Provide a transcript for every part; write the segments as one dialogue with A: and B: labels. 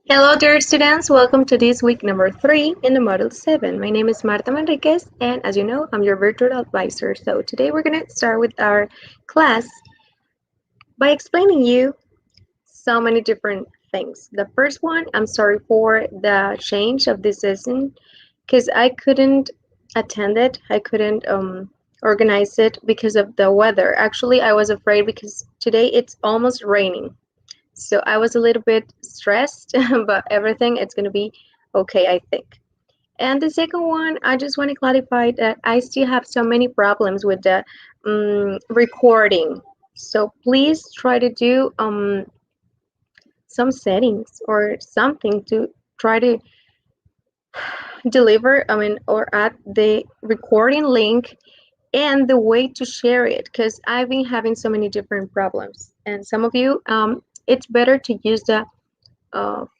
A: Hello, dear students. Welcome to this week number 3 in the Model 7. My name is Marta Manriquez, and as you know, I'm your virtual advisor. So today we're going to start with our class by explaining you so many different things. The first one, I'm sorry for the change of this session because I couldn't attend it. I couldn't organize it because of the weather. Actually, I was afraid because today it's almost raining. So I was a little bit stressed, but everything it's going to be okay, I think. And the second one, I just want to clarify that I still have so many problems with the recording. So please try to do some settings or something to try to or add the recording link and the way to share it because I've been having so many different problems. And some of you, it's better to use the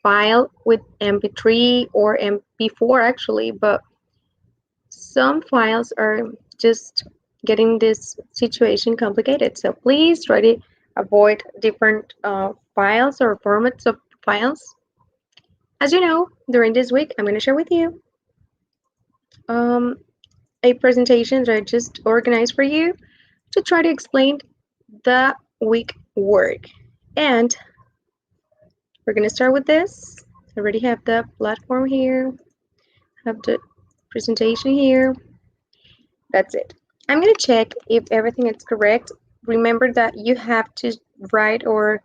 A: file with MP3 or MP4 actually, but some files are just getting this situation complicated. So please try to avoid different files or formats of files. As you know, during this week, I'm going to share with you um, a presentation that I just organized for you to try to explain the week work. And we're going to start with this. I already have the platform here, have the presentation here. That's it. I'm going to check if everything is correct. Remember that you have to write or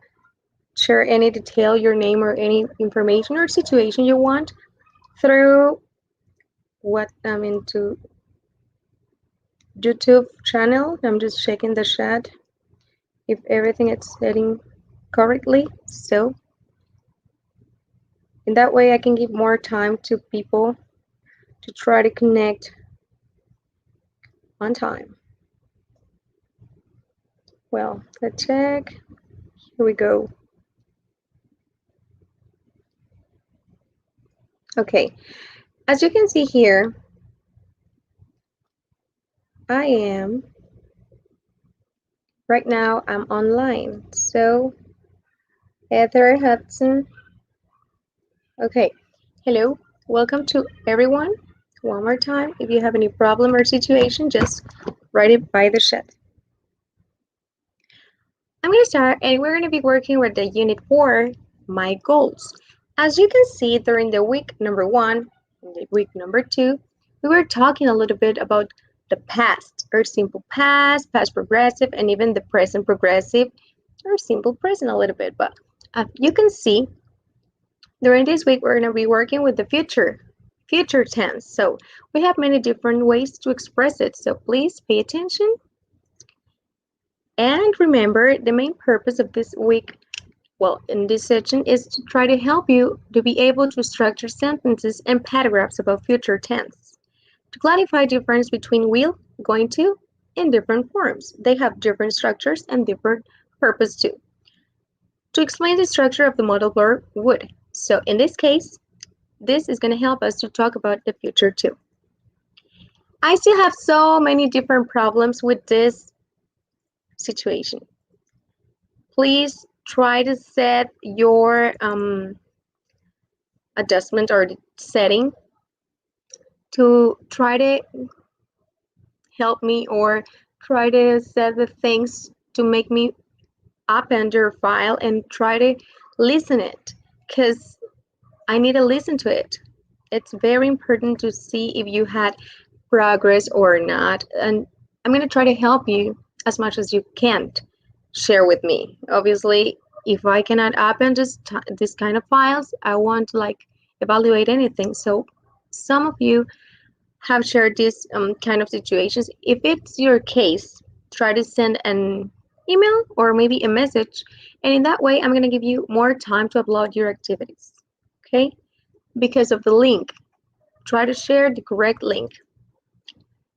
A: share any detail, your name or any information or situation you want through what I'm into YouTube channel. I'm just checking the chat if everything is setting correctly. So in that way I can give more time to people to try to connect on time. Well, let's check. Here we go. Okay, as you can see here, I am right now I'm online. So Heather Hudson. Okay, hello, welcome to everyone. One more time, if you have any problem or situation, just write it by the chat. I'm going to start and we're going to be working with the unit 4, my goals. As you can see during the week number 1 and the week number 2, we were talking a little bit about the past or simple past, past progressive, and even the present progressive or simple present a little bit. But you can see during this week, we're going to be working with the future tense. So we have many different ways to express it. So please pay attention. And remember, the main purpose of this week, well, in this section, is to try to help you to be able to structure sentences and paragraphs about future tense. To clarify difference between will, going to, in different forms. They have different structures and different purpose too. To explain the structure of the modal verb would. So in this case, this is going to help us to talk about the future too. I still have so many different problems with this situation. Please try to set your adjustment or setting to try to help me or try to set the things to make me append your file and try to listen it because I need to listen to it. It's very important to see if you had progress or not, and I'm going to try to help you as much as you can share with me. Obviously, if I cannot open this kind of files, I won't like evaluate anything. So some of you have shared this kind of situations. If it's your case, try to send an email or maybe a message, and in that way I'm going to give you more time to upload your activities. Okay, because of the link, try to share the correct link.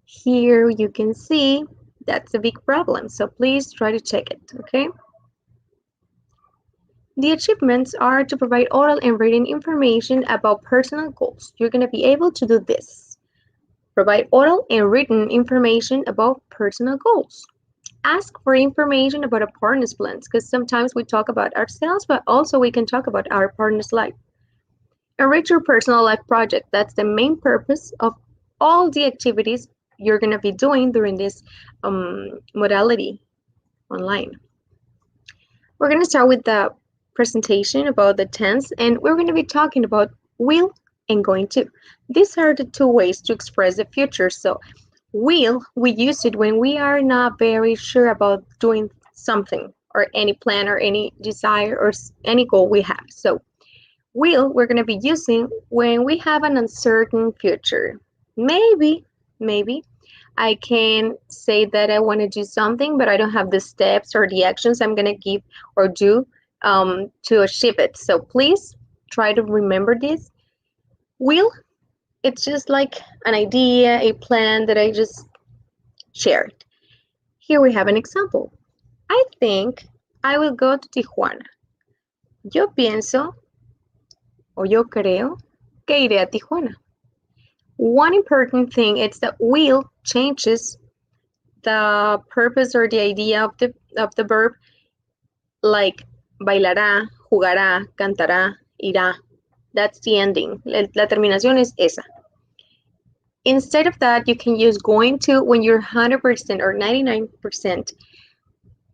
A: Here you can see that's a big problem, so please try to check it, okay? The achievements are to provide oral and written information about personal goals. You're going to be able to do this. Provide oral and written information about personal goals. Ask for information about a partner's plans, because sometimes we talk about ourselves, but also we can talk about our partner's life. Enrich your personal life project. That's the main purpose of all the activities you're going to be doing during this modality online. We're going to start with the presentation about the tense, and we're going to be talking about will and going to. These are the two ways to express the future. So will, we use it when we are not very sure about doing something or any plan or any desire or any goal we have. So will, we're going to be using when we have an uncertain future. Maybe I can say that I want to do something, but I don't have the steps or the actions I'm going to give or do to achieve it. So please try to remember this. Will, it's just like an idea, a plan that I just shared. Here we have an example. I think I will go to Tijuana. Yo pienso o yo creo que iré a Tijuana. One important thing is that will changes the purpose or the idea of the verb, like bailará, jugará, cantará, irá. That's the ending. La terminación es esa. Instead of that, you can use going to when you're 100% or 99%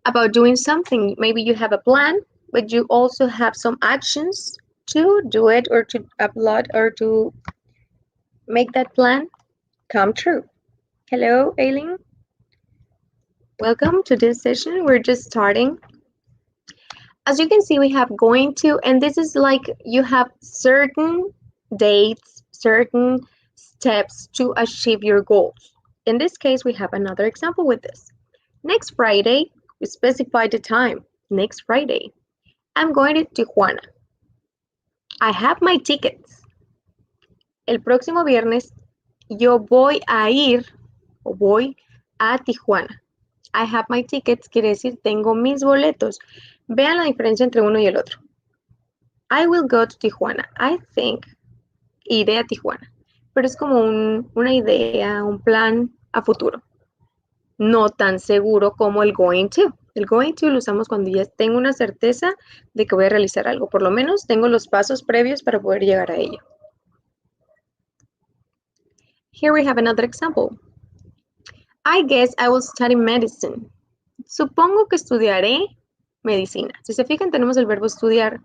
A: about doing something. Maybe you have a plan, but you also have some actions to do it or to upload or to make that plan come true. Hello, Aileen. Welcome to this session. We're just starting. As you can see, we have going to, and this is like you have certain dates, certain steps to achieve your goals. In this case, we have another example with this. Next Friday, we specify the time. Next Friday, I'm going to Tijuana. I have my tickets. El próximo viernes, yo voy a ir o voy a Tijuana. I have my tickets quiere decir tengo mis boletos. Vean la diferencia entre uno y el otro. I will go to Tijuana. I think iré a Tijuana. Pero es como una idea, un plan a futuro. No tan seguro como el going to. El going to lo usamos cuando ya tengo una certeza de que voy a realizar algo. Por lo menos tengo los pasos previos para poder llegar a ello. Here we have another example. I guess I will study medicine. Supongo que estudiaré medicina. Si se fijan, tenemos el verbo estudiar,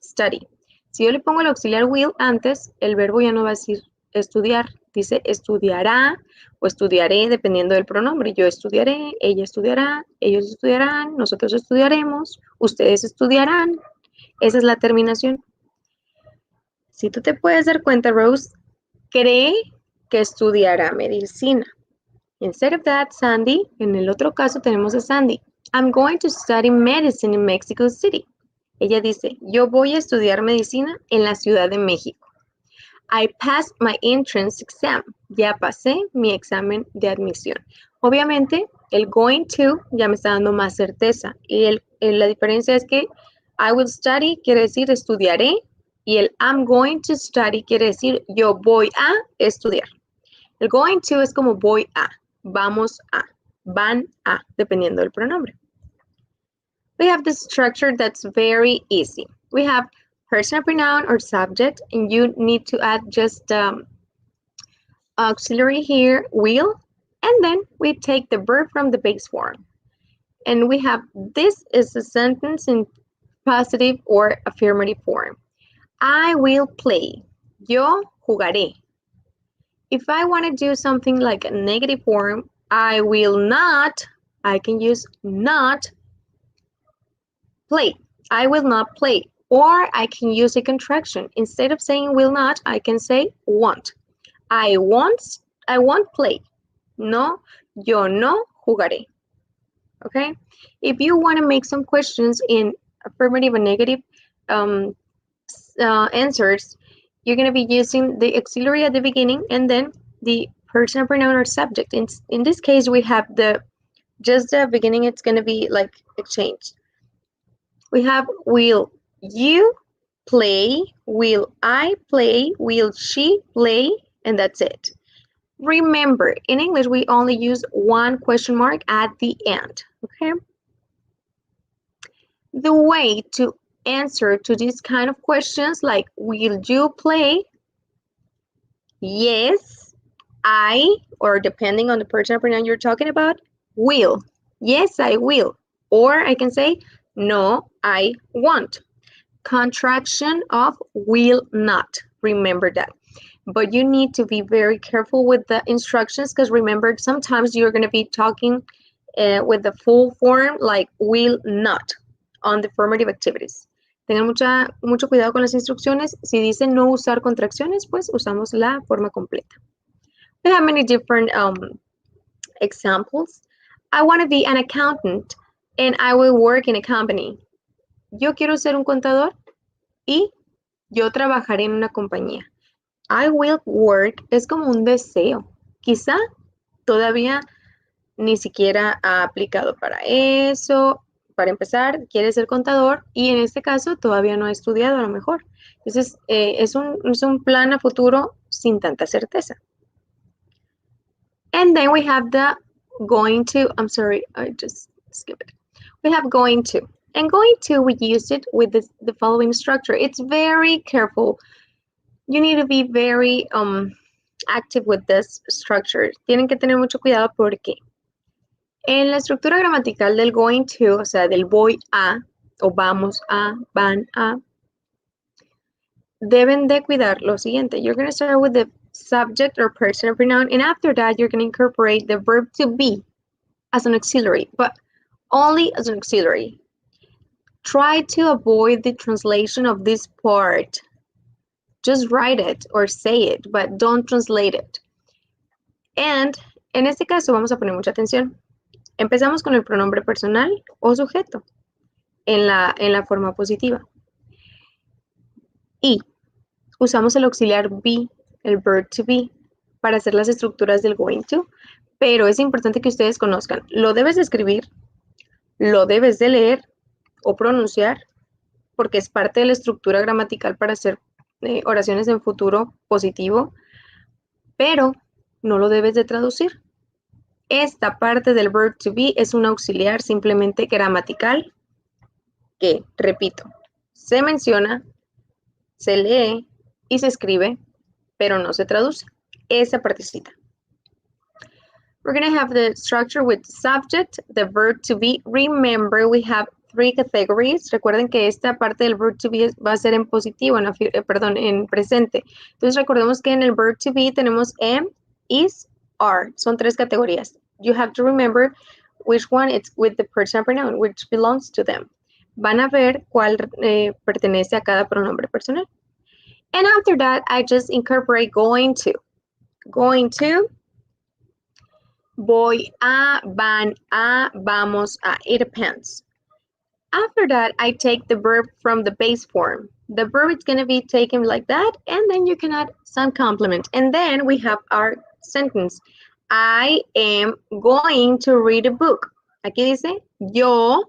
A: study. Si yo le pongo el auxiliar will antes, el verbo ya no va a decir estudiar, dice estudiará o estudiaré, dependiendo del pronombre. Yo estudiaré, ella estudiará, ellos estudiarán, nosotros estudiaremos, ustedes estudiarán. Esa es la terminación. Si tú te puedes dar cuenta, Rose cree que estudiará medicina. Instead of that, Sandy, en el otro caso tenemos a Sandy. I'm going to study medicine in Mexico City. Ella dice, yo voy a estudiar medicina en la Ciudad de México. I passed my entrance exam. Ya pasé mi examen de admisión. Obviamente, el going to ya me está dando más certeza. Y la diferencia es que I will study quiere decir estudiaré. Y el I'm going to study quiere decir yo voy a estudiar. El going to es como voy a, vamos a, van a, dependiendo del pronombre. We have the structure that's very easy. We have personal pronoun or subject, and you need to add just auxiliary here, will, and then we take the verb from the base form. And we have, this is a sentence in positive or affirmative form. I will play. Yo jugaré. If I want to do something like a negative form, I will not, I can use not play. I will not play. Or I can use a contraction. Instead of saying will not, I can say won't. I won't play. No, yo no jugaré. Okay? If you want to make some questions in affirmative and negative answers, you're going to be using the auxiliary at the beginning and then the personal pronoun or subject. In this case, we have just the beginning, it's going to be like exchanged. We have will you play, will I play, will she play, and that's it. Remember, in English, we only use one question mark at the end, okay? The way to answer to these kind of questions like, will you play? Yes, I, or depending on the personal pronoun you're talking about, will. Yes, I will. Or I can say, no, I won't. Contraction of will not. Remember that. But you need to be very careful with the instructions because remember, sometimes you're going to be talking with the full form like will not on the formative activities. Tengan mucho cuidado con las instrucciones. Si dice no usar contracciones, pues usamos la forma completa. We have many different examples. I want to be an accountant and I will work in a company. Yo quiero ser un contador y yo trabajaré en una compañía. I will work es como un deseo. Quizá todavía ni siquiera ha aplicado para eso. Para empezar, quiere ser contador y en este caso todavía no ha estudiado a lo mejor. Entonces, es un plan a futuro sin tanta certeza. And then we have the going to. I'm sorry, I just skipped it. We have going to. And going to, we used it with the following structure. It's very careful. You need to be very active with this structure. Tienen que tener mucho cuidado porque en la estructura gramatical del going to, o sea, del voy a, o vamos a, van a, deben de cuidar lo siguiente. You're going to start with the subject or personal pronoun, and after that, you're going to incorporate the verb to be as an auxiliary, but only as an auxiliary. Try to avoid the translation of this part. Just write it or say it, but don't translate it. And en este caso vamos a poner mucha atención. Empezamos con el pronombre personal o sujeto en la forma positiva. Y usamos el auxiliar be, el verb to be, para hacer las estructuras del going to. Pero es importante que ustedes conozcan. Lo debes de escribir, lo debes de leer o pronunciar, porque es parte de la estructura gramatical para hacer oraciones en futuro positivo, pero no lo debes de traducir. Esta parte del verb to be es un auxiliar simplemente gramatical que, repito, se menciona, se lee y se escribe, pero no se traduce. Esa partecita. We're going to have the structure with subject, the verb to be. Remember, we have 3 categories. Recuerden que esta parte del verb to be va a ser en positivo, en presente. Entonces, recordemos que en el verb to be tenemos am, is, are. Son 3 categorías. You have to remember which one it's with the personal pronoun, which belongs to them. Van a ver cuál pertenece a cada pronombre personal. And after that, I just incorporate going to. Going to, voy a, van a, vamos a. It depends. After that, I take the verb from the base form. The verb is going to be taken like that, and then you can add some complement. And then we have our sentence. I am going to read a book. Aquí dice, yo,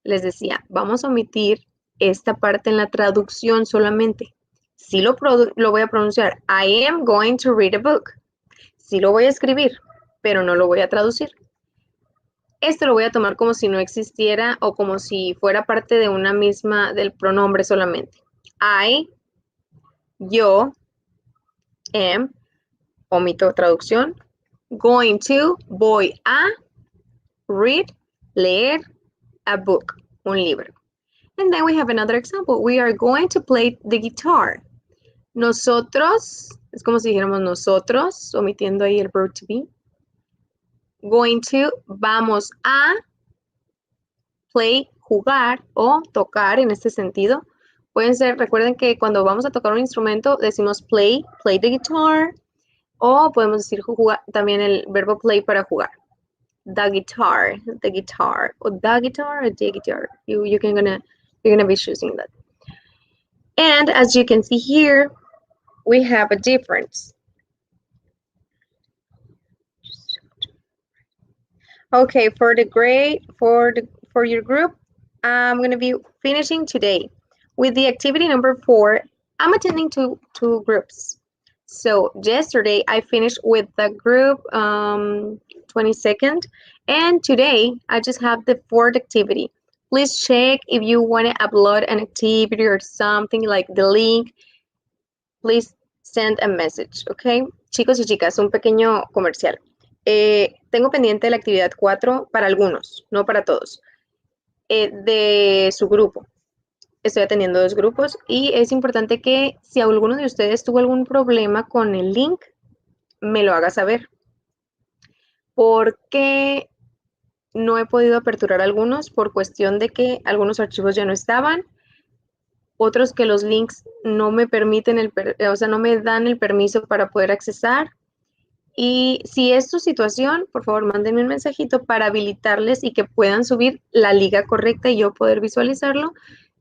A: les decía, vamos a omitir esta parte en la traducción solamente. Sí lo voy a pronunciar. I am going to read a book. Sí lo voy a escribir, pero no lo voy a traducir. Esto lo voy a tomar como si no existiera o como si fuera parte de una misma, del pronombre solamente. I, yo, am, omito traducción, going to, voy a, read, leer, a book, un libro. And then we have another example. We are going to play the guitar. Nosotros, es como si dijéramos nosotros, omitiendo ahí el verb to be. Going to, vamos a play, jugar o tocar en este sentido. Pueden ser, recuerden que cuando vamos a tocar un instrumento decimos play the guitar, o podemos decir jugar, también el verbo play para jugar. The guitar, o the guitar, or the guitar. You're gonna be choosing that. And as you can see here, we have a difference. Okay, for your group, I'm gonna be finishing today with the activity number 4. I'm attending two groups. So yesterday I finished with the group 22nd, and today I just have the 4th activity. Please check if you want to upload an activity or something like the link. Please send a message, ¿ok? Chicos y chicas, un pequeño comercial. Tengo pendiente la actividad 4 para algunos, no para todos, de su grupo. Estoy atendiendo 2 grupos y es importante que si alguno de ustedes tuvo algún problema con el link, me lo haga saber. Porque no he podido aperturar algunos por cuestión de que algunos archivos ya no estaban, otros que los links no me permiten, no me dan el permiso para poder accesar. Y si es su situación, por favor, mándenme un mensajito para habilitarles y que puedan subir la liga correcta y yo poder visualizarlo.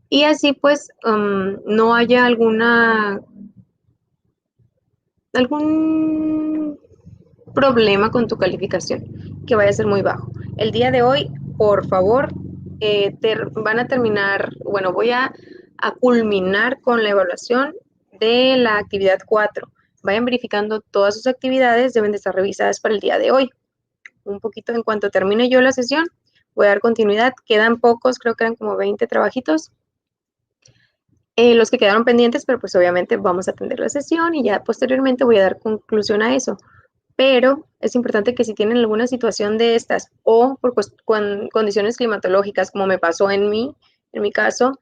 A: Y así pues no haya algún problema con tu calificación, que vaya a ser muy bajo. El día de hoy, por favor, van a terminar, bueno, voy a culminar con la evaluación de la actividad 4. Vayan verificando todas sus actividades, deben de estar revisadas para el día de hoy. Un poquito en cuanto termine yo la sesión, voy a dar continuidad. Quedan pocos, creo que eran como 20 trabajitos. Los que quedaron pendientes, pero pues obviamente vamos a atender la sesión y ya posteriormente voy a dar conclusión a eso. Pero es importante que si tienen alguna situación de estas o por condiciones climatológicas, como me pasó en mi caso,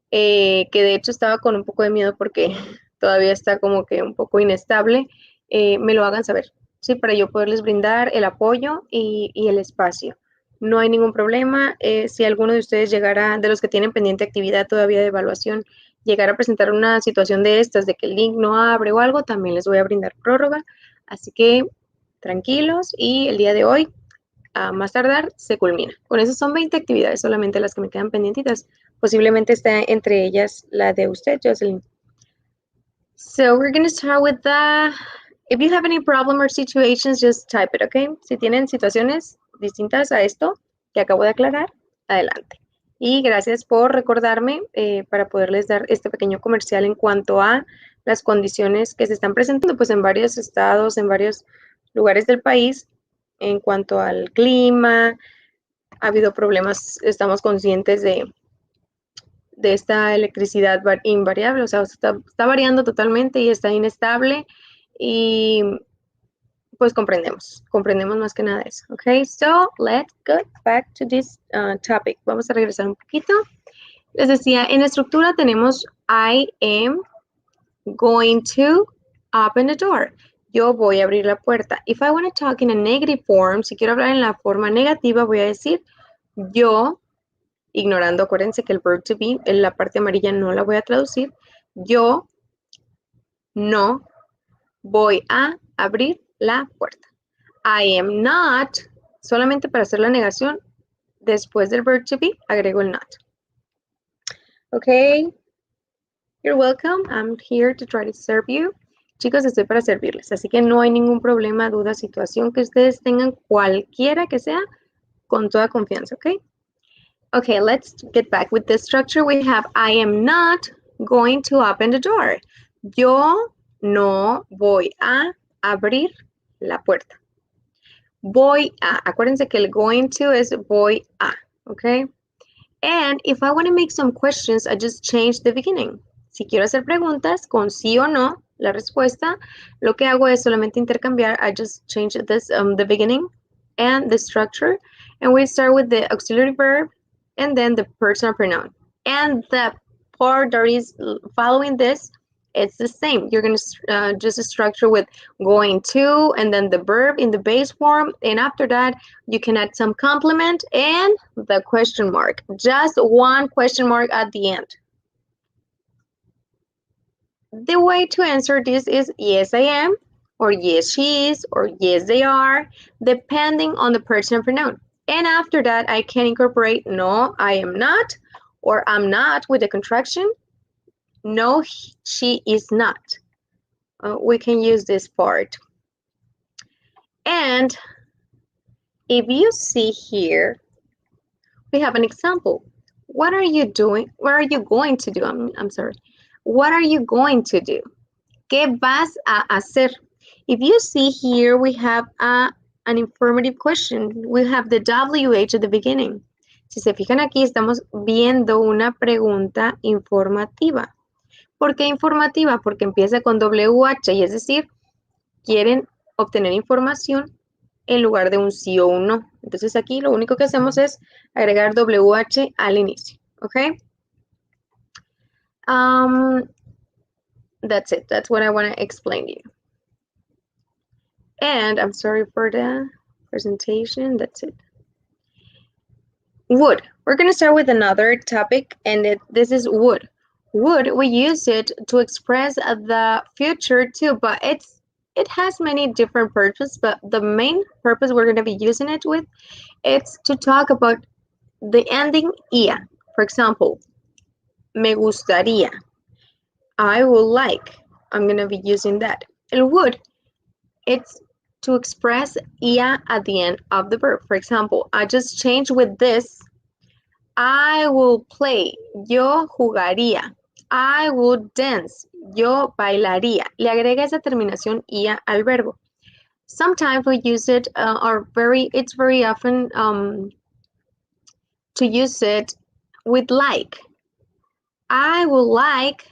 A: que de hecho estaba con un poco de miedo porque todavía está como que un poco inestable, me lo hagan saber, ¿sí? Para yo poderles brindar el apoyo y el espacio. No hay ningún problema. Si alguno de ustedes llegara, de los que tienen pendiente actividad todavía de evaluación, llegara a presentar una situación de estas, de que el link no abre o algo, también les voy a brindar prórroga. Así que tranquilos y el día de hoy, a más tardar, se culmina. Con eso son 20 actividades solamente las que me quedan pendientitas. Posiblemente está entre ellas la de usted, Jocelyn. So we're going to start with if you have any problem or situations, just type it, okay? Si tienen situaciones distintas a esto que acabo de aclarar, adelante. Y gracias por recordarme para poderles dar este pequeño comercial en cuanto a las condiciones que se están presentando pues en varios estados, en varios lugares del país, en cuanto al clima. Ha habido problemas, estamos conscientes de esta electricidad invariable, o sea, está variando totalmente y está inestable y pues comprendemos más que nada eso, ¿ok? So, let's go back to this topic. Vamos a regresar un poquito. Les decía, en la estructura tenemos I am going to open the door. Yo voy a abrir la puerta. If I want to talk in a negative form, si quiero hablar en la forma negativa, voy a decir yo, ignorando, acuérdense que el verb to be, en la parte amarilla no la voy a traducir. Yo no voy a abrir la puerta. I am not, solamente para hacer la negación, después del verb to be, agrego el not. Ok. You're welcome. I'm here to try to serve you. Chicos, estoy para servirles, así que no hay ningún problema, duda, situación que ustedes tengan, cualquiera que sea, con toda confianza, ¿ok? Okay, let's get back with the structure. We have, I am not going to open the door. Yo no voy a abrir la puerta. Voy a, acuérdense que el going to es voy a, okay? And if I want to make some questions, I just change the beginning. Si quiero hacer preguntas con sí o no, la respuesta, lo que hago es solamente intercambiar. I just change this, the beginning and the structure. And we start with the auxiliary verb and then the personal pronoun. And the part that is following this, it's the same. You're going to just structure with going to and then the verb in the base form. And after that, you can add some complement and the question mark. Just one question mark at the end. The way to answer this is yes, I am, or yes, she is, or yes, they are, depending on the personal pronoun. And after that, I can incorporate no, I am not, or I'm not with the contraction. No, she is not. We can use this part. And if you see here, we have an example. What are you doing? What are you going to do? I'm sorry. What are you going to do? ¿Qué vas a hacer? If you see here, we have an informative question. We have the WH at the beginning. Si se fijan aquí, estamos viendo una pregunta informativa. ¿Por qué informativa? Porque empieza con WH y es decir, quieren obtener información en lugar de un sí o un no. Entonces aquí lo único que hacemos es agregar WH al inicio. ¿Ok? That's it. That's what I want to explain to you. And I'm sorry for the presentation. That's it. Would. We're going to start with another topic, and this is would. Would, we use it to express the future too, but it has many different purposes, but the main purpose we're going to be using it with, it's to talk about the ending ia. For example, me gustaría. I would like. I'm going to be using that. El would, it's to express ia at the end of the verb. For example, I just changed with this. I will play. Yo jugaría. I would dance. Yo bailaría. Le agrega esa terminación ia al verbo. Sometimes we use it, it's very often to use it with like. I would like,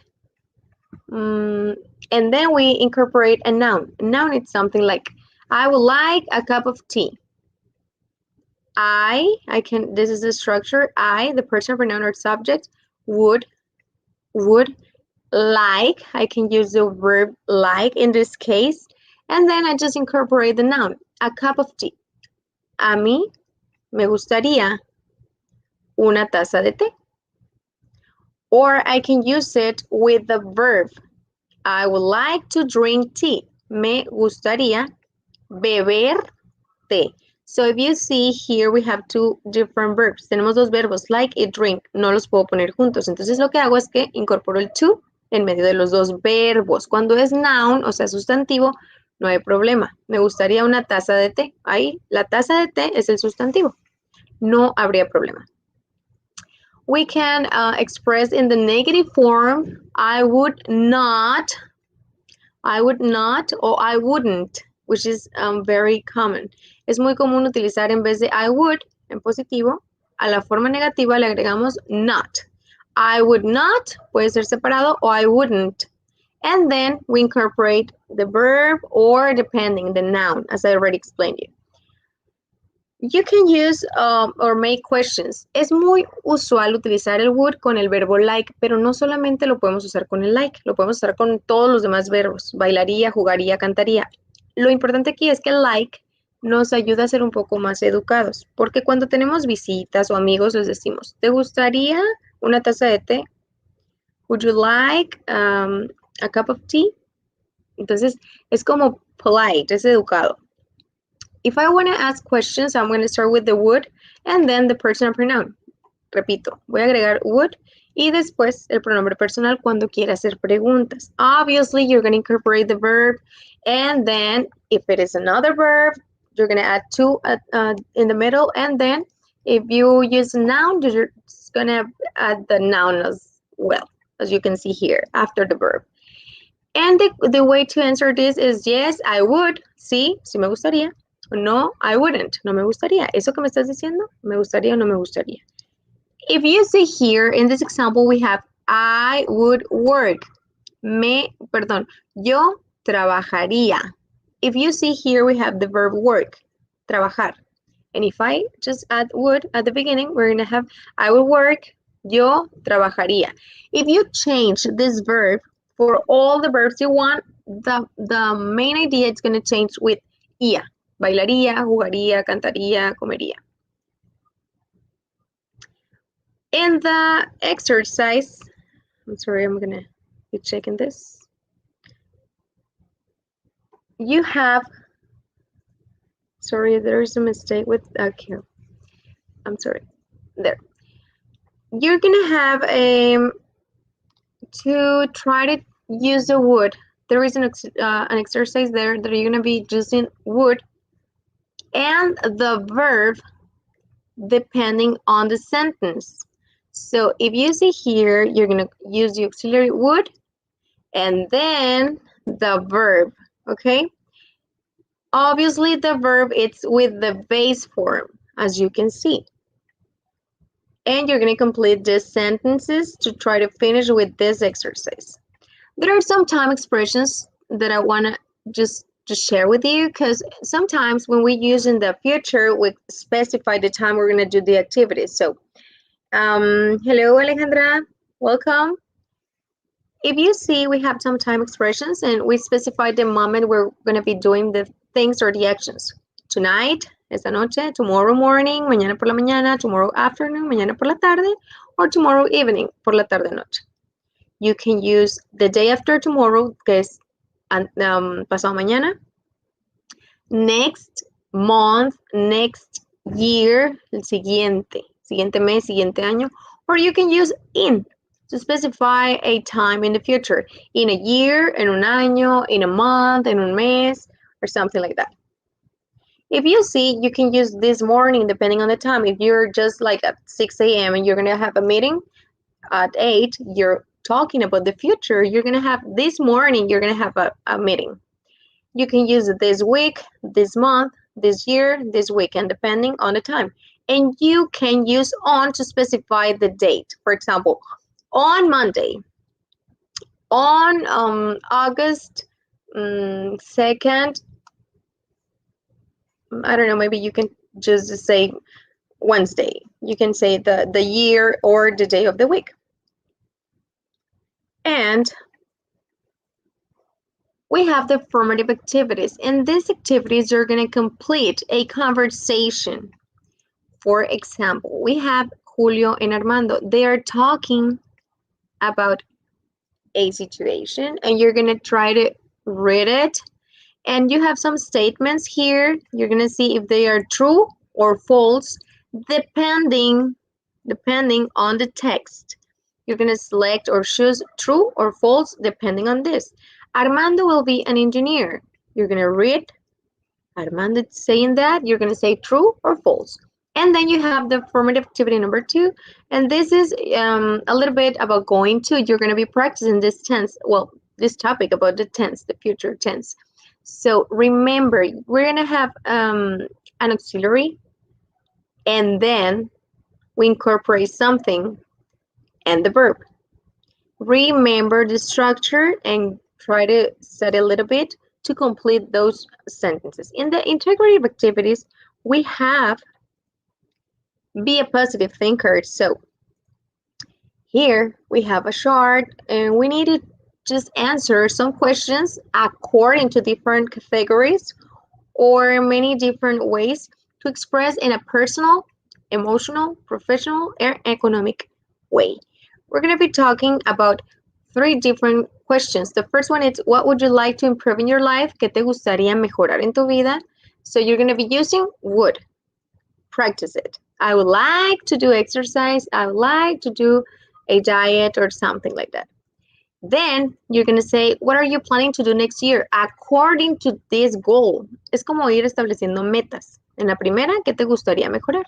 A: and then we incorporate a noun. A noun is something like, I would like a cup of tea. This is the structure. I, the person, pronoun, or subject, would like. I can use the verb like in this case. And then I just incorporate the noun, a cup of tea. A mí me gustaría una taza de té. Or I can use it with the verb. I would like to drink tea. Me gustaría beber té. So if you see here, we have two different verbs. Tenemos dos verbos, like y drink. No los puedo poner juntos. Entonces lo que hago es que incorporo el to en medio de los dos verbos. Cuando es noun, o sea, sustantivo, no hay problema. Me gustaría una taza de té. Ahí, la taza de té es el sustantivo. No habría problema. We can express in the negative form, I would not, or I wouldn't, which is very common. Es muy común utilizar en vez de I would, en positivo, a la forma negativa le agregamos not. I would not, puede ser separado, or I wouldn't. And then we incorporate the verb or depending, the noun, as I already explained you. You can use or make questions. Es muy usual utilizar el would con el verbo like, pero no solamente lo podemos usar con el like, lo podemos usar con todos los demás verbos. Bailaría, jugaría, cantaría. Lo importante aquí es que el like nos ayuda a ser un poco más educados, porque cuando tenemos visitas o amigos les decimos, ¿te gustaría una taza de té? Would you like a cup of tea? Entonces, es como polite, es educado. If I want to ask questions, I'm going to start with the would and then the personal pronoun. Repito, voy a agregar would y después el pronombre personal cuando quiera hacer preguntas. Obviously, you're going to incorporate the verb, and then if it is another verb, you're going to add to in the middle, and then if you use a noun, you're just going to add the noun as well, as you can see here, after the verb. And the way to answer this is yes, I would. Sí, sí me gustaría. No, I wouldn't. No me gustaría. ¿Eso que me estás diciendo? ¿Me gustaría o no me gustaría? If you see here, in this example, we have I would work. Yo trabajaría. If you see here, we have the verb work, trabajar. And if I just add would at the beginning, we're going to have I would work, yo trabajaría. If you change this verb for all the verbs you want, the main idea is going to change with ia. Bailaría, jugaría, cantaría, comería. In the exercise, I'm sorry, I'm gonna be checking this. You have, sorry, there is a mistake with, okay, I'm sorry, there. You're gonna have to try to use the would. There is an exercise there that you're gonna be using would and the verb depending on the sentence. So if you see here, you're going to use the auxiliary would and then the verb, okay? Obviously, the verb it's with the base form, as you can see. And you're going to complete these sentences to try to finish with this exercise. There are some time expressions that I want to just to share with you because sometimes when we use in the future, we specify the time we're going to do the activity. So, hello, Alejandra, welcome. If you see, we have some time expressions and we specify the moment we're going to be doing the things or the actions. Tonight, esta noche, tomorrow morning, mañana por la mañana, tomorrow afternoon, mañana por la tarde, or tomorrow evening, por la tarde noche. You can use the day after tomorrow, que es pasado mañana, next month, next year, el siguiente mes, siguiente año, or you can use in to specify a time in the future, in a year, en un año, in a month, en un mes, or something like that. If you see, you can use this morning depending on the time. If you're just like at 6 a.m. and you're going to have a meeting at 8, you're talking about the future, you're going to have this morning, you're going to have a meeting. You can use it this week, this month, this year, this weekend, depending on the time. And you can use on to specify the date. For example, on Monday, on August 2nd, I don't know, maybe you can just say Wednesday. You can say the year or the day of the week. And we have the formative activities. In these activities, you're going to complete a conversation. For example, we have Julio and Armando. They are talking about a situation, and you're going to try to read it. And you have some statements here. You're going to see if they are true or false, depending on the text. You're going to select or choose true or false depending on this. Armando will be an engineer. You're going to read Armando saying that. You're going to say true or false. And then you have the formative activity number 2. And this is a little bit about going to. You're going to be practicing this tense. Well, this topic about the tense, the future tense. So remember, we're going to have an auxiliary. And then we incorporate something and the verb. Remember the structure and try to study a little bit to complete those sentences. In the integrative activities, we have be a positive thinker. So here we have a chart and we need to just answer some questions according to different categories or many different ways to express in a personal, emotional, professional, and economic way. We're going to be talking about 3 different questions. The first one is, what would you like to improve in your life? ¿Qué te gustaría mejorar en tu vida? So you're going to be using would. Practice it. I would like to do exercise. I would like to do a diet or something like that. Then you're going to say, what are you planning to do next year according to this goal? Es como ir estableciendo metas. En la primera, ¿qué te gustaría mejorar?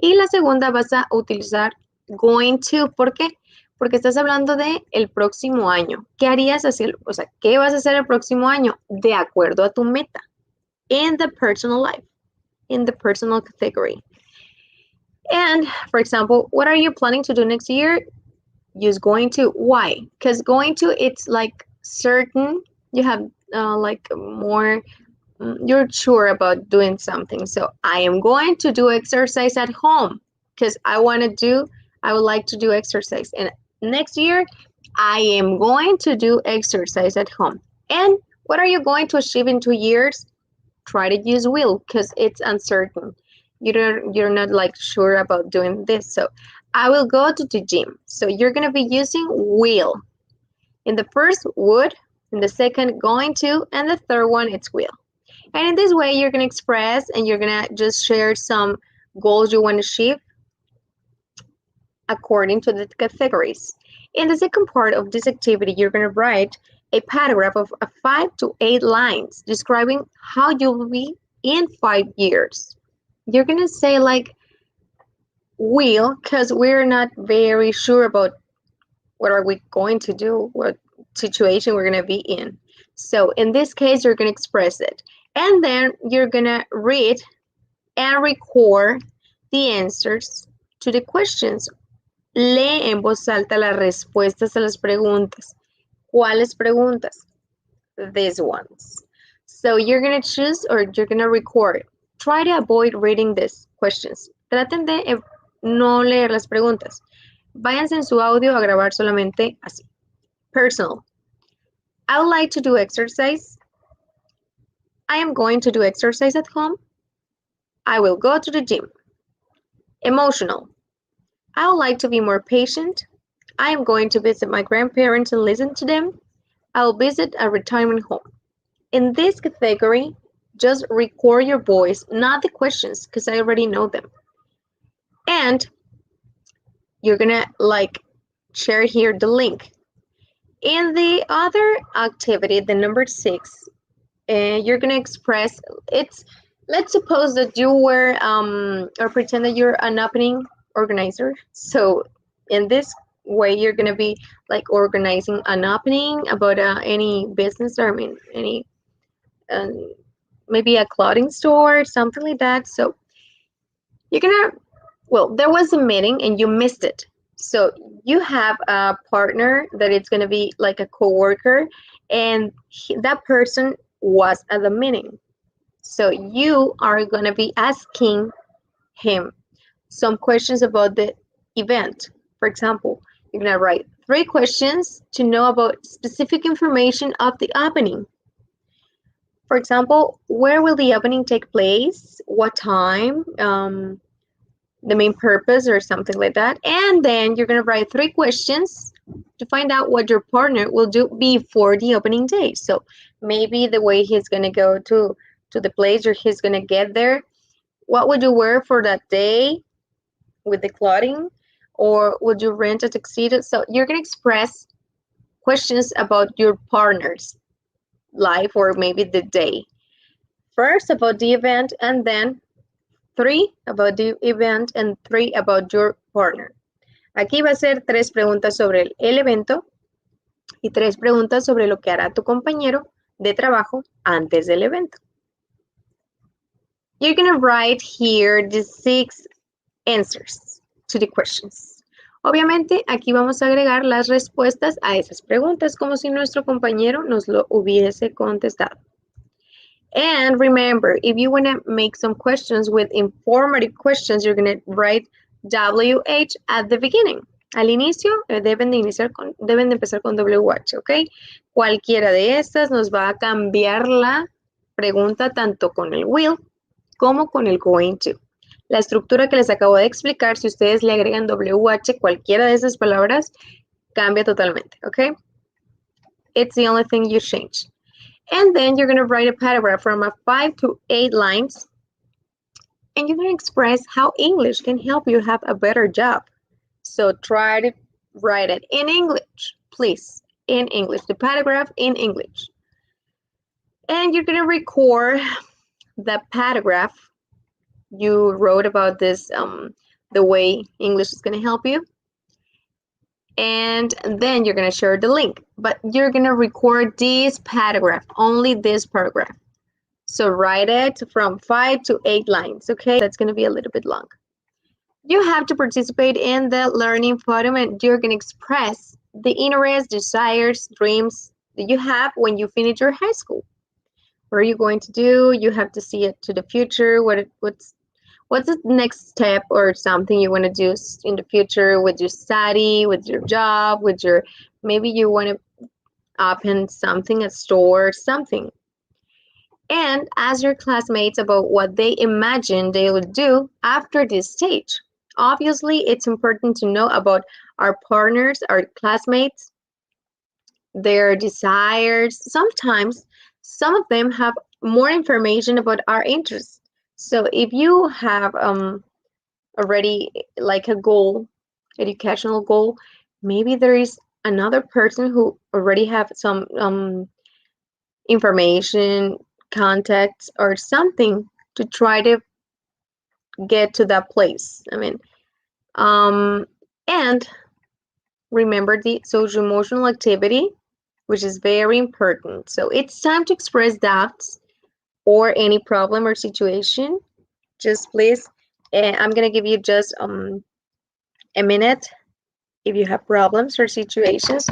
A: Y la segunda vas a utilizar going to. ¿Por qué? Porque estás hablando de el próximo año. ¿Qué harías hacer? O sea, ¿qué vas a hacer el próximo año? De acuerdo a tu meta. In the personal life. In the personal category. And for example, what are you planning to do next year? Use going to. Why? Because going to, it's like certain. You have like more, you're sure about doing something. So I am going to do exercise at home because I would like to do exercise. And next year, I am going to do exercise at home. And what are you going to achieve in 2 years? Try to use will because it's uncertain. You're not like sure about doing this. So I will go to the gym. So you're going to be using will. In the first, would. In the second, going to. And the third one, it's will. And in this way, you're going to express and you're going to just share some goals you want to achieve according to the categories. In the second part of this activity, you're going to write a paragraph of 5 to 8 lines describing how you will be in 5 years. You're going to say like will, because we're not very sure about what are we going to do, what situation we're going to be in. So in this case, you're going to express it. And then you're going to read and record the answers to the questions lee en voz alta las respuestas a las preguntas. ¿Cuáles preguntas? These ones. So you're going to choose or you're going to record. Try to avoid reading these questions. Traten de no leer las preguntas. Váyanse en su audio a grabar solamente así. Personal. I would like to do exercise. I am going to do exercise at home. I will go to the gym. Emotional. I would like to be more patient. I am going to visit my grandparents and listen to them. I will visit a retirement home. In this category, just record your voice, not the questions, because I already know them. And you're gonna share here the link. In the other activity, the number 6, you're gonna express it's. Let's suppose that you were or pretend that you're an opening organizer. So in this way, you're gonna be like organizing an opening about any business, or I mean any maybe a clothing store, something like that. So you're gonna, well, there was a meeting and you missed it. So you have a partner that it's gonna be like a coworker, and that person was at the meeting. So you are gonna be asking him some questions about the event. For example, you're gonna write 3 questions to know about specific information of the opening. For example, where will the opening take place? What time? The main purpose or something like that. And then you're going to write 3 questions to find out what your partner will do before the opening day. So maybe the way he's going to go to the place, or he's going to get there. What would you wear for that day with the clothing? Or would you rent a tuxedo? So you're going to express questions about your partner's life, or maybe the day. First about the event, and then 3 about the event, and 3 about your partner. Aquí va a ser 3 preguntas sobre el evento y 3 preguntas sobre lo que hará tu compañero de trabajo antes del evento. You're going to write here the 6 answers to the questions. Obviamente, aquí vamos a agregar las respuestas a esas preguntas como si nuestro compañero nos lo hubiese contestado. And remember, if you want to make some questions with informative questions, you're going to write WH at the beginning. Al inicio deben de empezar con WH, ¿ok? Cualquiera de estas nos va a cambiar la pregunta tanto con el will como con el going to. La estructura que les acabo de explicar, si ustedes le agregan WH, cualquiera de esas palabras, cambia totalmente, ¿ok? It's the only thing you change. And then you're going to write a paragraph from 5 to 8 lines. And you're going to express how English can help you have a better job. So try to write it in English, please. In English, the paragraph in English. And you're going to record the paragraph you wrote about this, the way English is going to help you. And then you're going to share the link, but you're going to record this paragraph, only this paragraph. So write it from 5 to 8 lines, okay? That's going to be a little bit long. You have to participate in the learning forum, and you're going to express the interests, desires, dreams that you have when you finish your high school. What are you going to do? You have to see it to the future. What's the next step or something you want to do in the future with your study, with your job, with your, maybe you want to open something, a store, something. And ask your classmates about what they imagine they would do after this stage. Obviously, it's important to know about our partners, our classmates, their desires. Sometimes some of them have more information about our interests. So if you have already like a goal, educational goal, maybe there is another person who already have some information, contacts, or something to try to get to that place. I mean, and remember the social emotional activity, which is very important. So it's time to express doubts or any problem or situation. Just please, I'm gonna give you just a minute if you have problems or situations.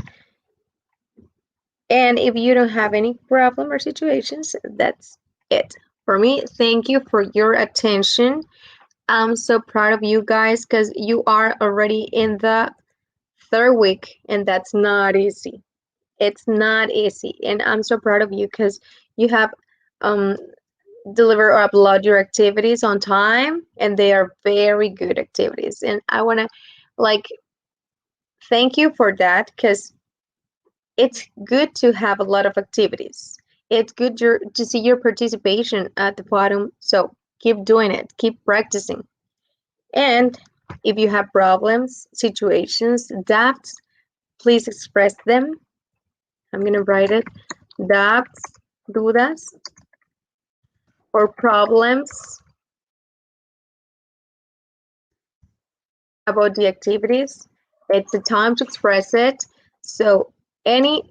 A: And if you don't have any problem or situations, that's it. For me, thank you for your attention. I'm so proud of you guys because you are already in the third week, and that's not easy. It's not easy. And I'm so proud of you because you have um, delivered or upload your activities on time, and they are very good activities. And I want to like thank you for that because it's good to have a lot of activities. It's good to see your participation at the bottom. So keep doing it, keep practicing. And if you have problems, situations, doubts, please express them. I'm going to write it. Doubts, dudas, or problems about the activities. It's the time to express it. So any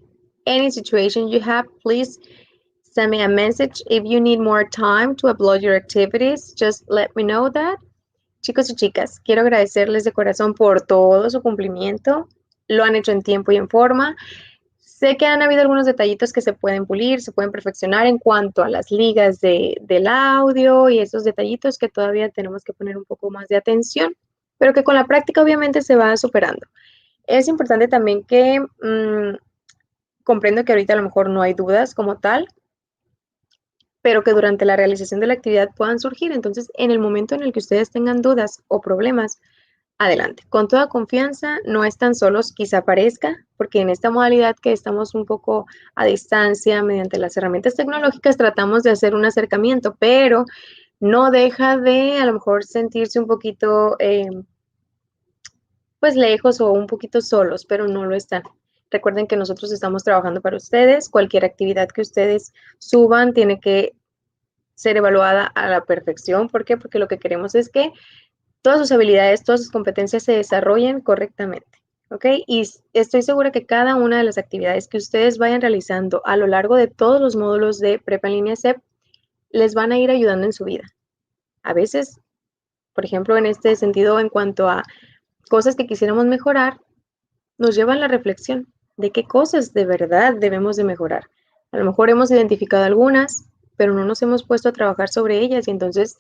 A: situation you have, please send me a message. If you need more time to upload your activities, just let me know that. Chicos y chicas, quiero agradecerles de corazón por todo su cumplimiento. Lo han hecho en tiempo y en forma. Sé que han habido algunos detallitos que se pueden pulir, se pueden perfeccionar en cuanto a las ligas del audio y esos detallitos que todavía tenemos que poner un poco más de atención, pero que con la práctica obviamente se va superando. Es importante también que comprendo que ahorita a lo mejor no hay dudas como tal, pero que durante la realización de la actividad puedan surgir. Entonces, en el momento en el que ustedes tengan dudas o problemas, adelante. Con toda confianza, no están solos, quizá parezca, porque en esta modalidad que estamos un poco a distancia mediante las herramientas tecnológicas tratamos de hacer un acercamiento, pero no deja de a lo mejor sentirse un poquito pues lejos o un poquito solos, pero no lo están. Recuerden que nosotros estamos trabajando para ustedes. Cualquier actividad que ustedes suban tiene que ser evaluada a la perfección. ¿Por qué? Porque lo que queremos es que todas sus habilidades, todas sus competencias se desarrollen correctamente. ¿Ok? Y estoy segura que cada una de las actividades que ustedes vayan realizando a lo largo de todos los módulos de Prepa en línea CEP les van a ir ayudando en su vida. A veces, por ejemplo, en este sentido, en cuanto a cosas que quisiéramos mejorar, nos lleva a la reflexión de qué cosas de verdad debemos de mejorar. A lo mejor hemos identificado algunas, pero no nos hemos puesto a trabajar sobre ellas y entonces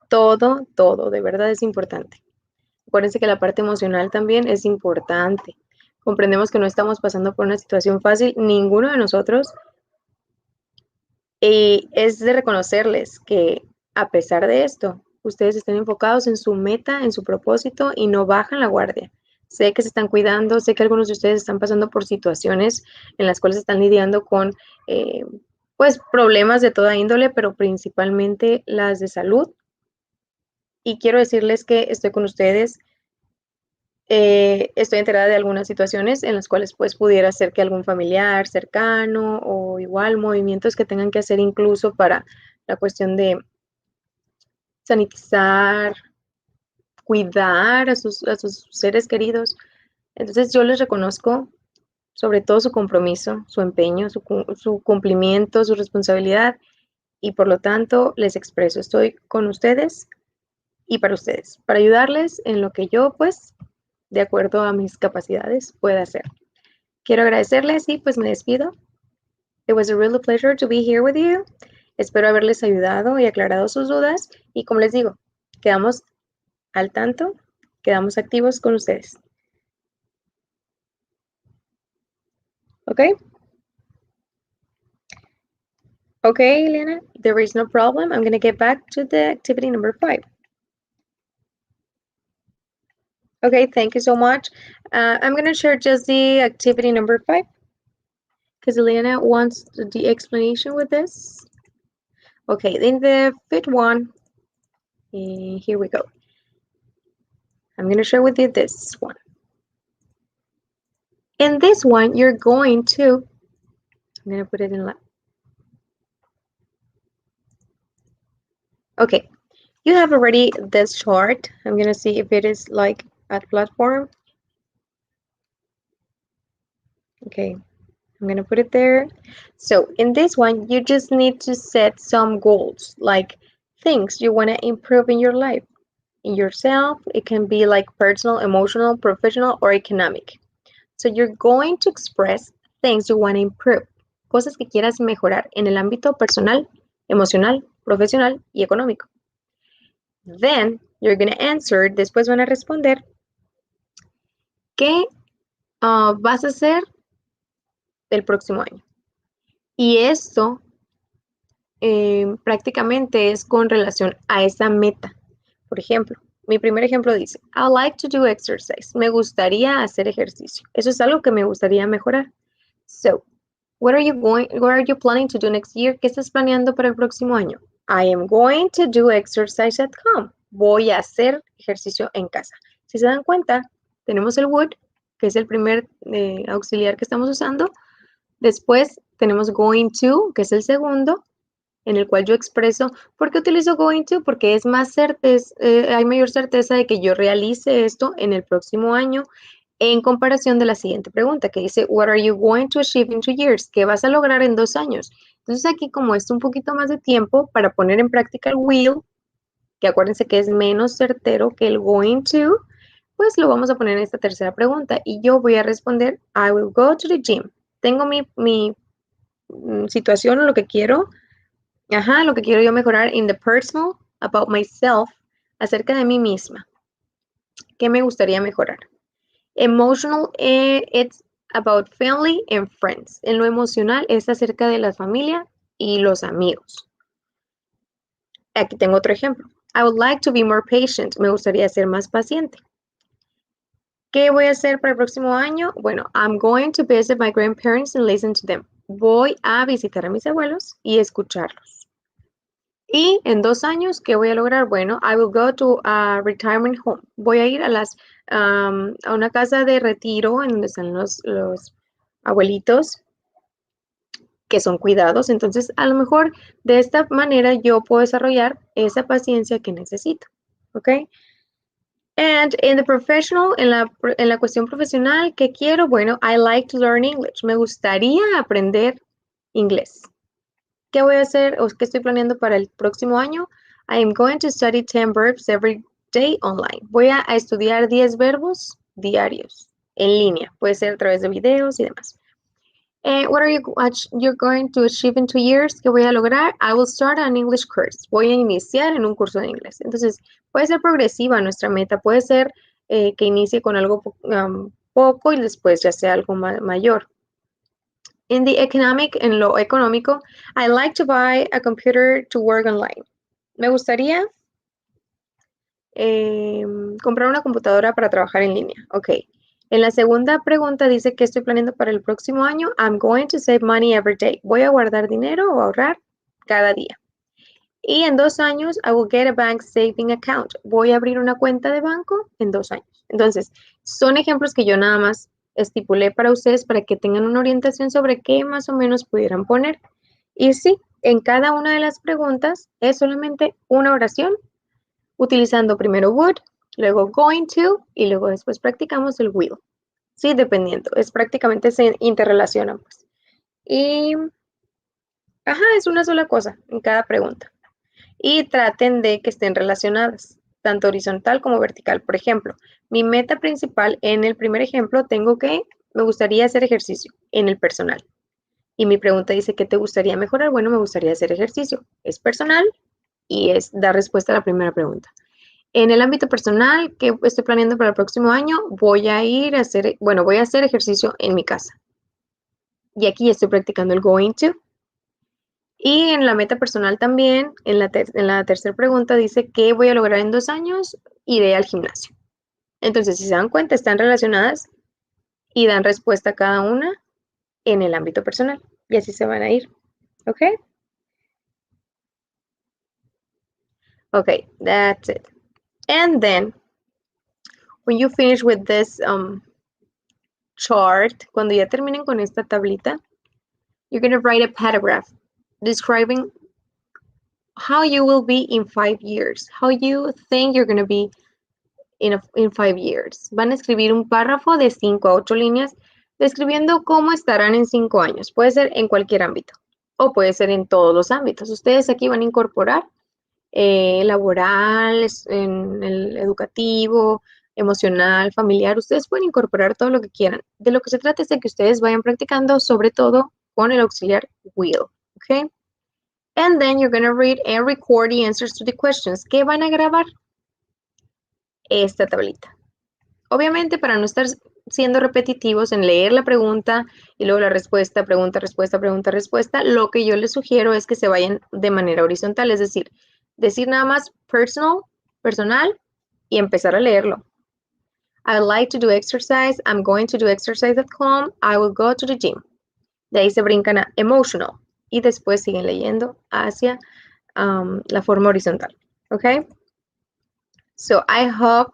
A: todo de verdad es importante. Acuérdense que la parte emocional también es importante. Comprendemos que no estamos pasando por una situación fácil, ninguno de nosotros, y es de reconocerles que a pesar de esto, ustedes estén enfocados en su meta, en su propósito y no bajan la guardia. Sé que se están cuidando, sé que algunos de ustedes están pasando por situaciones en las cuales están lidiando con pues problemas de toda índole, pero principalmente las de salud. Y quiero decirles que estoy con ustedes. Estoy enterada de algunas situaciones en las cuales pues pudiera ser que algún familiar cercano o igual movimientos que tengan que hacer incluso para la cuestión de sanitizar, cuidar a sus seres queridos. Entonces yo les reconozco sobre todo su compromiso, su empeño, su cumplimiento, su responsabilidad y por lo tanto les expreso, estoy con ustedes y para ustedes, para ayudarles en lo que yo pues de acuerdo a mis capacidades pueda hacer. Quiero agradecerles y pues me despido. It was a real pleasure to be here with you. Espero haberles ayudado y aclarado sus dudas y como les digo, quedamos al tanto, quedamos activos con ustedes. Okay? Okay, Elena, there is no problem. I'm going to get back to the activity number 5. Okay, thank you so much. I'm going to share just the activity number 5 because Elena wants the explanation with this. Okay, in the fifth one, here we go. I'm going to share with you this one. In this one, you're going to, I'm going to put it in left. Okay, you have already this chart. I'm going to see if it is like at platform. Okay, I'm going to put it there. So in this one, you just need to set some goals, like things you want to improve in your life. in yourself. It can be like personal, emotional, professional, or economic. So you're going to express things you want to improve, cosas que quieras mejorar en el ámbito personal, emocional, profesional y económico. Then you're going to answer, después van a responder qué vas a hacer el próximo año. Y esto prácticamente es con relación a esa meta. Por ejemplo, mi primer ejemplo dice, I like to do exercise. Me gustaría hacer ejercicio. Eso es algo que me gustaría mejorar. So, what are you planning to do next year? ¿Qué estás planeando para el próximo año? I am going to do exercise at home. Voy a hacer ejercicio en casa. Si se dan cuenta, tenemos el would, que es el primer auxiliar que estamos usando. Después tenemos going to, que es el segundo, en el cual yo expreso, ¿por qué utilizo going to? Porque es más hay mayor certeza de que yo realice esto en el próximo año en comparación de la siguiente pregunta que dice, what are you going to achieve in 2 years? ¿Qué vas a lograr en 2 años? Entonces aquí como es un poquito más de tiempo para poner en práctica el will, que acuérdense que es menos certero que el going to, pues lo vamos a poner en esta tercera pregunta y yo voy a responder, I will go to the gym. Tengo mi situación o lo que quiero yo mejorar in the personal, about myself, acerca de mí misma. ¿Qué me gustaría mejorar? Emotional, it's about family and friends. En lo emocional es acerca de la familia y los amigos. Aquí tengo otro ejemplo. I would like to be more patient. Me gustaría ser más paciente. ¿Qué voy a hacer para el próximo año? Bueno, I'm going to visit my grandparents and listen to them. Voy a visitar a mis abuelos y escucharlos. Y en 2 años, ¿qué voy a lograr? Bueno, I will go to a retirement home. Voy a ir a una casa de retiro en donde están los abuelitos que son cuidados. Entonces, a lo mejor de esta manera yo puedo desarrollar esa paciencia que necesito. ¿Ok? And in the professional, en la cuestión profesional, ¿qué quiero? Bueno, I like to learn English. Me gustaría aprender inglés. ¿Qué voy a hacer o qué estoy planeando para el próximo año? I am going to study 10 verbs every day online. Voy a estudiar 10 verbos diarios en línea. Puede ser a través de videos y demás. What are you're going to achieve in 2 years? ¿Qué voy a lograr? I will start an English course. Voy a iniciar en un curso de inglés. Entonces, puede ser progresiva nuestra meta. Puede ser que inicie con algo poco y después ya sea algo mayor. In the economic, en lo económico, I like to buy a computer to work online. Me gustaría comprar una computadora para trabajar en línea. Ok. En la segunda pregunta dice que estoy planeando para el próximo año. I'm going to save money every day. Voy a guardar dinero o ahorrar cada día. Y en 2 años, I will get a bank saving account. Voy a abrir una cuenta de banco en 2 años. Entonces, son ejemplos que yo nada más estipulé para ustedes para que tengan una orientación sobre qué más o menos pudieran poner. Y sí, en cada una de las preguntas es solamente una oración, utilizando primero would, luego going to y luego después practicamos el will. Sí, dependiendo, es prácticamente se interrelacionan pues. Y, es una sola cosa en cada pregunta. Y traten de que estén relacionadas, tanto horizontal como vertical. Por ejemplo, mi meta principal en el primer ejemplo me gustaría hacer ejercicio en el personal. Y mi pregunta dice, ¿qué te gustaría mejorar? Bueno, me gustaría hacer ejercicio. Es personal y es dar respuesta a la primera pregunta. En el ámbito personal, que estoy planeando para el próximo año, voy a hacer ejercicio en mi casa. Y aquí estoy practicando el going to. Y en la meta personal también, en la tercera pregunta dice, ¿qué voy a lograr en 2 años? Iré al gimnasio. Entonces, si se dan cuenta, están relacionadas y dan respuesta a cada una en el ámbito personal. Y así se van a ir. ¿Ok? Okay, that's it. And then, when you finish with this chart, cuando ya terminen con esta tablita, you're going to write a paragraph describing how you will be in 5 years, how you think you're going to be in 5 years. Van a escribir un párrafo de 5 a 8 líneas describiendo cómo estarán en 5 años. Puede ser en cualquier ámbito o puede ser en todos los ámbitos. Ustedes aquí van a incorporar laboral, en el educativo, emocional, familiar. Ustedes pueden incorporar todo lo que quieran. De lo que se trata es de que ustedes vayan practicando, sobre todo con el auxiliar will. ¿Ok? And then you're going to read and record the answers to the questions. ¿Qué van a grabar? Esta tablita. Obviamente, para no estar siendo repetitivos en leer la pregunta y luego la respuesta, pregunta, respuesta, pregunta, respuesta, lo que yo les sugiero es que se vayan de manera horizontal, es decir nada más personal y empezar a leerlo. I like to do exercise. I'm going to do exercise at home. I will go to the gym. De ahí se brincan a emotional y después siguen leyendo hacia la forma horizontal. Okay? So I hope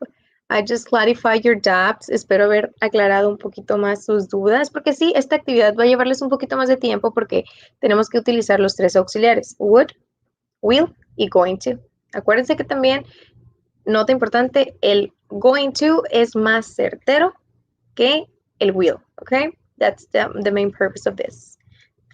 A: I just clarified your doubts. Espero haber aclarado un poquito más sus dudas, porque sí, esta actividad va a llevarles un poquito más de tiempo porque tenemos que utilizar los tres auxiliares, would, will y going to. Acuérdense que también, nota importante, el going to es más certero que el will, okay? That's the main purpose of this.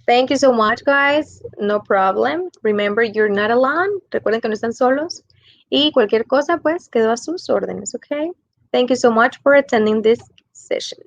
A: Thank you so much, guys. No problem. Remember, you're not alone. Recuerden que no están solos. Y cualquier cosa, pues, quedo a sus órdenes, okay? Thank you so much for attending this session.